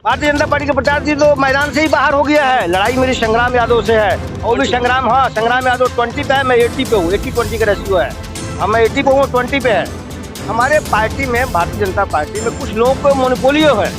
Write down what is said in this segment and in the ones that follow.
Bharatiya Janata party के प्रत्याशी तो मैदान से ही बाहर हो गया है। लड़ाई मेरी संग्राम यादव से है। वो भी संग्राम, हाँ संग्राम यादव 20 पे है, मैं 80 पे हूँ। 80-20 का रेशियो है। हम 80 पे हूँ, 20 पे है। हमारे पार्टी में, भारतीय जनता पार्टी में कुछ लोगों को मोनोपोलियो है,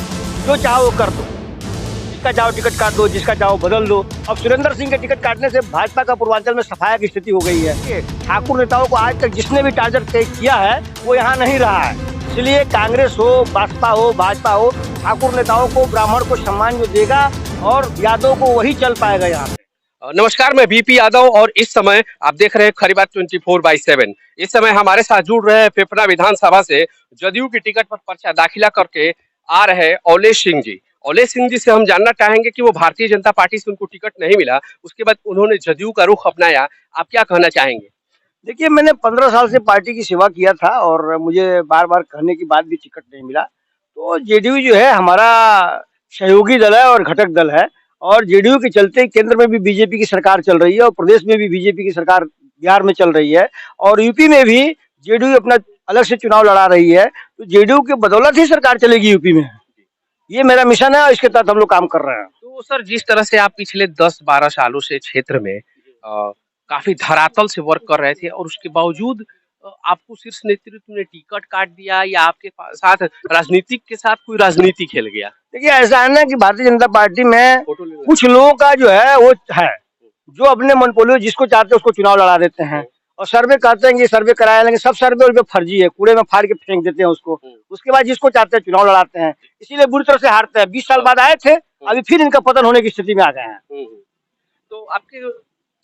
जो चाहो वो कर दो। जिसका चाहो टिकट काट दो, जिसका चाहो बदल दो। अब सुरेंद्र सिंह के टिकट काटने से भाजपा का पूर्वांचल में सफाया की स्थिति हो गई है। ठाकुर नेताओं को आज तक जिसने भी टारगेट किया है वो यहाँ नहीं रहा है। इसलिए कांग्रेस हो, बसपा हो, भाजपा हो, ठाकुर नेताओं को, ब्राह्मण को सम्मान जो देगा और यादव को वही चल पाएगा यहाँ पे। नमस्कार, मैं बीपी यादव और इस समय आप देख रहे हैं खरी बात 24/7। इस समय हमारे साथ जुड़ रहे हैं फेफना विधानसभा से जदयू की टिकट पर पर्चा दाखिला करके आ रहे औलेश सिंह जी। औलेश सिंह जी से हम जानना चाहेंगे कि वो भारतीय जनता पार्टी से उनको टिकट नहीं मिला, उसके बाद उन्होंने जदयू का रुख अपनाया। आप क्या कहना चाहेंगे? देखिए, मैंने 15 साल से पार्टी की सेवा किया था और मुझे बार बार कहने के बाद भी टिकट नहीं मिला। तो जेडीयू जो है हमारा सहयोगी दल है और घटक दल है, और जेडीयू के चलते केंद्र में भी बीजेपी की सरकार चल रही है और प्रदेश में भी बीजेपी की सरकार बिहार में चल रही है, और यूपी में भी जेडीयू अपना अलग से चुनाव लड़ा रही है। तो जेडीयू के बदौलत ही सरकार चलेगी यूपी में। ये मेरा मिशन है और इसके तहत हम लोग काम कर रहे हैं। तो सर, जिस तरह से आप पिछले 10-12 सालों से क्षेत्र में काफी धरातल से वर्क कर रहे थे और उसके बावजूद आपको शीर्ष नेतृत्व ने टिकट काट दिया, या आपके साथ राजनीतिक के साथ कोई राजनीति खेल गया? देखिए, ऐसा है ना कि भारतीय जनता पार्टी में कुछ लोगों का जो है वो है, जो अपने मोनोपोलियो जिसको चाहते हैं उसको चुनाव लड़ा देते हैं और सर्वे कहते हैं कि सर्वे कराया, लेकिन सब सर्वे उस पे फर्जी है, कूड़े में फाड़ के फेंक देते हैं उसको। उसके बाद जिसको चाहते हैं चुनाव लड़ाते हैं, इसीलिए बुरी तरह से हारते हैं। 20 साल बाद आए थे, अभी फिर इनका पतन होने की स्थिति में आ गए हैं। तो आपके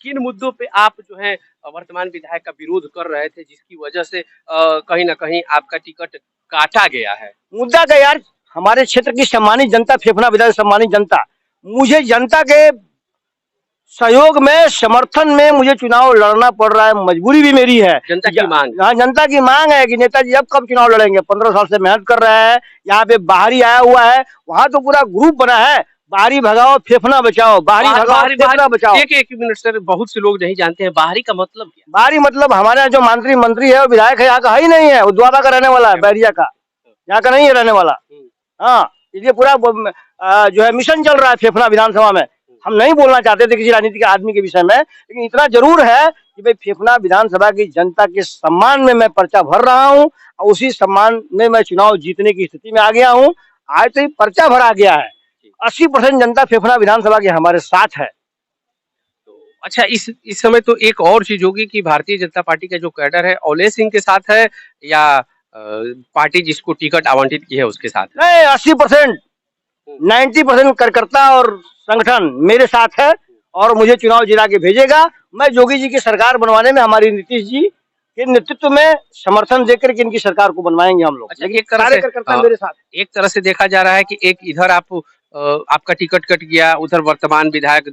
किन मुद्दों पे आप जो है वर्तमान विधायक का विरोध कर रहे थे, जिसकी वजह से कहीं ना कहीं आपका टिकट काटा गया है? मुद्दा क्या यार, हमारे क्षेत्र की सम्मानित जनता, फेफना विधायक सम्मानित जनता, मुझे जनता के सहयोग में, समर्थन में मुझे चुनाव लड़ना पड़ रहा है। मजबूरी भी मेरी है। जनता की मांग, हाँ, जनता की मांग है कि नेताजी अब कब चुनाव लड़ेंगे। 15 साल से मेहनत कर रहे हैं। यहाँ पे बाहरी आया हुआ है, वहाँ तो पूरा ग्रुप बना है, बाहरी भगाओ फेफना बचाओ, बाहरी भगाओ फेफना बचाओ। एक मिनट सर, बहुत से लोग नहीं जानते हैं बाहरी का मतलब क्या? बाहरी मतलब हमारे यहाँ जो मंत्री है और विधायक है, यहाँ का ही नहीं है। वो द्वारा का रहने वाला है, बैरिया का, यहाँ का नहीं है रहने वाला। हाँ, इसलिए पूरा जो है मिशन चल रहा है फेफना विधानसभा में। हम नहीं बोलना चाहते थे किसी राजनीतिक आदमी के विषय में, लेकिन इतना जरूर है कि भाई फेफना विधानसभा की जनता के सम्मान में मैं पर्चा भर रहा हूँ और उसी सम्मान में मैं चुनाव जीतने की स्थिति में आ गया हूँ। आज तो पर्चा भरा गया है। 80% जनता फेफना विधानसभा के हमारे साथ है। तो अच्छा, इस समय तो एक और चीज होगी कि भारतीय जनता पार्टी का जो कैडर है औलेश सिंह के साथ है, या पार्टी जिसको टिकट आवंटित की है उसके साथ? नहीं, 80%, 90% कार्यकर्ता और संगठन मेरे साथ है और मुझे चुनाव जिला के भेजेगा। मैं योगी जी की सरकार बनवाने में, हमारी नीतीश जी के नेतृत्व में समर्थन देकर के इनकी सरकार को बनवाएंगे हम लोग। अच्छा, एक तरह से मेरे साथ, एक तरह से देखा जा रहा है कि एक इधर आपका टिकट कट गया, उधर वर्तमान विधायक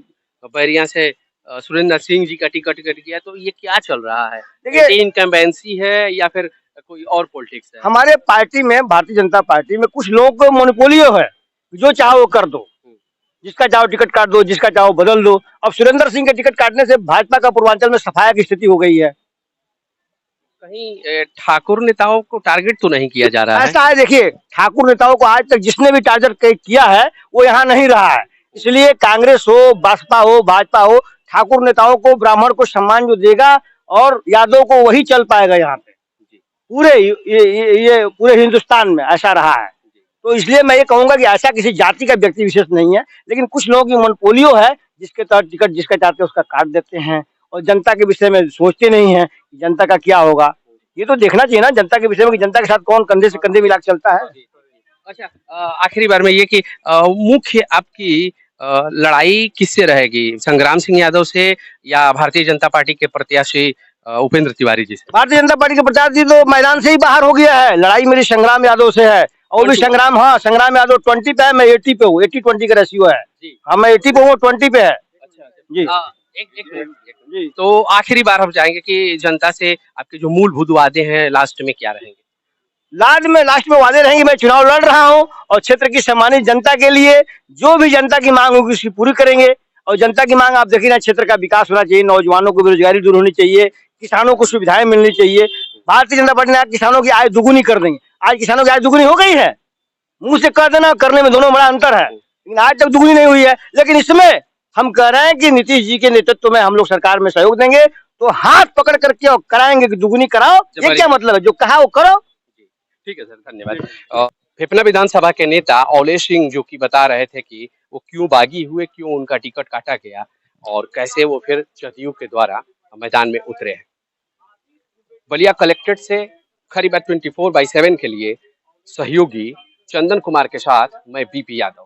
बैरिया से सुरेंद्र सिंह जी का टिकट कट गया, तो ये क्या चल रहा है? देखिए, इनकम्बेंसी है या फिर कोई और पॉलिटिक्स है? हमारे पार्टी में, भारतीय जनता पार्टी में कुछ लोगों को मोनोपोलियो है, जो चाहो वो कर दो। जिसका चाहो टिकट काट दो, जिसका चाहो बदल दो। अब सुरेंद्र सिंह के टिकट काटने से भाजपा का पूर्वांचल में सफाया की स्थिति हो गई है। कहीं ठाकुर नेताओं को टारगेट तो नहीं किया जा रहा है? ऐसा है, देखिए, ठाकुर नेताओं को आज तक जिसने भी टारगेट किया है वो यहाँ नहीं रहा है। इसलिए कांग्रेस हो, बसपा हो, भाजपा हो, ठाकुर नेताओं को, ब्राह्मण को सम्मान जो देगा और यादव को वही चल पाएगा यहाँ पे। पूरे ये पूरे हिंदुस्तान में ऐसा रहा है। तो इसलिए मैं ये कहूंगा कि ऐसा किसी जाति का व्यक्ति विशेष नहीं है, लेकिन कुछ लोगों की मोनोपोलियो है, जिसके तहत टिकट जिसका चाहते हैं उसका काट देते हैं और जनता के विषय में सोचते नहीं है कि जनता का क्या होगा। ये तो देखना चाहिए ना जनता के विषय में कि जनता के साथ कौन कंधे से कंधे मिला चलता है। अच्छा, आखिरी बार में ये कि मुख्य आपकी लड़ाई किससे रहेगी, संग्राम सिंह यादव से या भारतीय जनता पार्टी के प्रत्याशी उपेंद्र तिवारी जी से? भारतीय जनता पार्टी के प्रत्याशी तो मैदान से ही बाहर हो गया है। लड़ाई मेरी संग्राम यादव से है। वो भी संग्राम, हाँ संग्राम यादव 20 पे है, मैं 80 पे हूँ। 80-20 का रेशियो है। हाँ, मैं 80 पे हूँ, 20 पे है। अच्छा जी। एक मिनट। तो आखिरी बार हम चाहेंगे कि जनता से आपके जो मूलभूत वादे हैं लास्ट में क्या रहेंगे? लास्ट में वादे रहेंगे, मैं चुनाव लड़ रहा हूँ और क्षेत्र की सम्मानित जनता के लिए जो भी जनता की मांग होगी उसकी पूरी करेंगे। और जनता की मांग आप देखिए ना, क्षेत्र का विकास होना चाहिए, नौजवानों को बेरोजगारी दूर होनी चाहिए, किसानों को सुविधाएं मिलनी चाहिए। भारतीय जनता पार्टी ने आज किसानों की आय दुगुनी कर देंगे। आज किसानों की आय दुगुनी हो गई है। मुंह से कह देना करने में दोनों बड़ा अंतर है, लेकिन आज तक दुगनी नहीं हुई है। लेकिन इसमें हम कह रहे हैं कि नीतीश जी के नेतृत्व में हम लोग सरकार में सहयोग देंगे, तो हाथ पकड़ करके और कराएंगे कि दुगनी कराओ। ये क्या मतलब है, जो कहा वो करो। ठीक है सर, धन्यवाद। फेफना विधानसभा के नेता औलेश सिंह जो कि बता रहे थे कि वो क्यों बागी हुए, क्यों उनका टिकट काटा गया और कैसे वो फिर जदयू के द्वारा मैदान में उतरे हैं। बलिया कलेक्ट्रेट से खरीबात 24/7 के लिए सहयोगी चंदन कुमार के साथ मैं बीपी यादव।